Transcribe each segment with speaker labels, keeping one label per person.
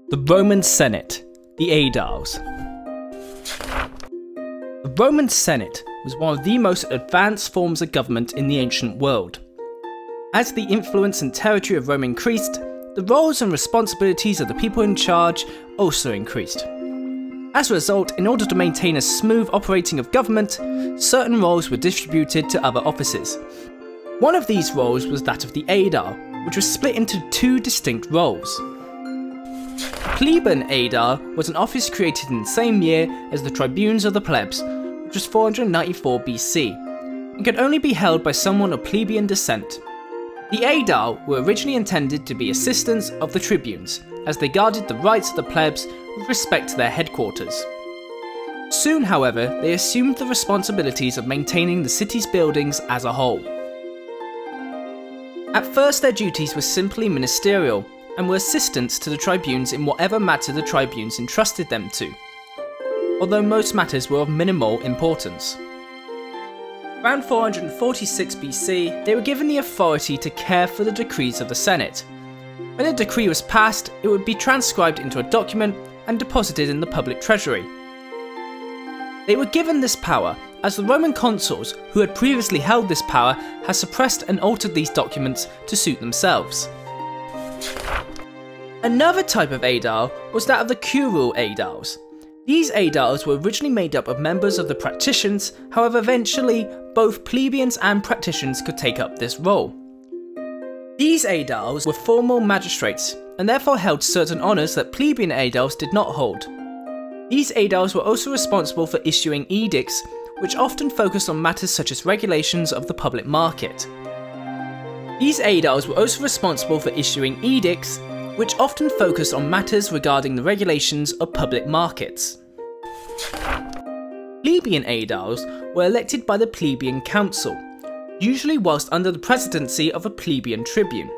Speaker 1: The Roman Senate, the Aediles. The Roman Senate was one of the most advanced forms of government in the ancient world. As the influence and territory of Rome increased, the roles and responsibilities of the people in charge also increased. As a result, in order to maintain a smooth operating of government, certain roles were distributed to other offices. One of these roles was that of the Aedile, which was split into two distinct roles. The Plebeian Aedile was an office created in the same year as the Tribunes of the Plebs, which was 494 BC, and could only be held by someone of Plebian descent. The Aedile were originally intended to be assistants of the Tribunes, as they guarded the rights of the Plebs with respect to their headquarters. Soon, however, they assumed the responsibilities of maintaining the city's buildings as a whole. At first, their duties were simply ministerial, and were assistants to the Tribunes in whatever matter the Tribunes entrusted them to, although most matters were of minimal importance. Around 446 BC, they were given the authority to care for the decrees of the Senate. When a decree was passed, it would be transcribed into a document and deposited in the public treasury. They were given this power as the Roman consuls, who had previously held this power, had suppressed and altered these documents to suit themselves. Another type of Aedile was that of the curule Aediles. These Aediles were originally made up of members of the patricians, however eventually both plebeians and patricians could take up this role. These Aediles were formal magistrates, and therefore held certain honours that plebeian Aediles did not hold. These Aediles were also responsible for issuing edicts, which often focused on matters such as regulations of the public market. These Aediles were also responsible for issuing edicts, which often focused on matters regarding the regulations of public markets. Plebeian Aediles were elected by the plebeian council, usually whilst under the presidency of a plebeian tribune.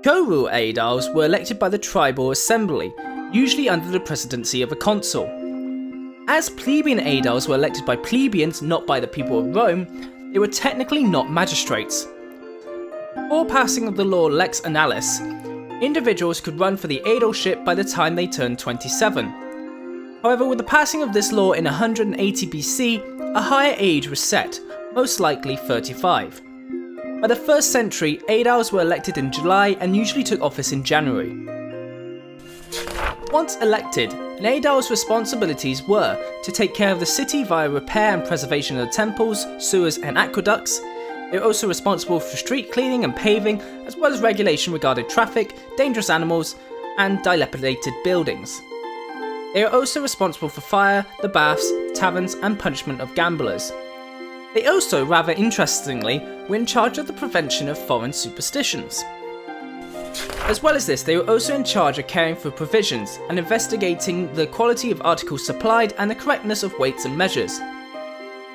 Speaker 1: Curule Aediles were elected by the tribal assembly, usually under the presidency of a consul. As plebeian Aediles were elected by plebeians, not by the people of Rome, they were technically not magistrates. Before passing of the law Lex Annalis, individuals could run for the aedileship by the time they turned 27. However, with the passing of this law in 180 BC, a higher age was set, most likely 35. By the 1st century, Aediles were elected in July and usually took office in January. Once elected, an Aedile's responsibilities were to take care of the city via repair and preservation of the temples, sewers and aqueducts. They were also responsible for street cleaning and paving, as well as regulation regarding traffic, dangerous animals, and dilapidated buildings. They are also responsible for fire, the baths, taverns, and punishment of gamblers. They also, rather interestingly, were in charge of the prevention of foreign superstitions. As well as this, they were also in charge of caring for provisions and investigating the quality of articles supplied and the correctness of weights and measures.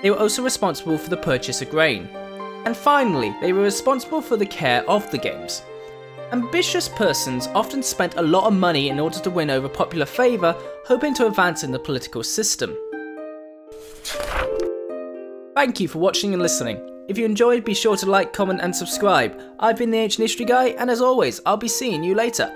Speaker 1: They were also responsible for the purchase of grain. And finally, they were responsible for the care of the games. Ambitious persons often spent a lot of money in order to win over popular favour, hoping to advance in the political system. Thank you for watching and listening. If you enjoyed, be sure to like, comment and subscribe. I've been the Ancient History Guy, and as always, I'll be seeing you later.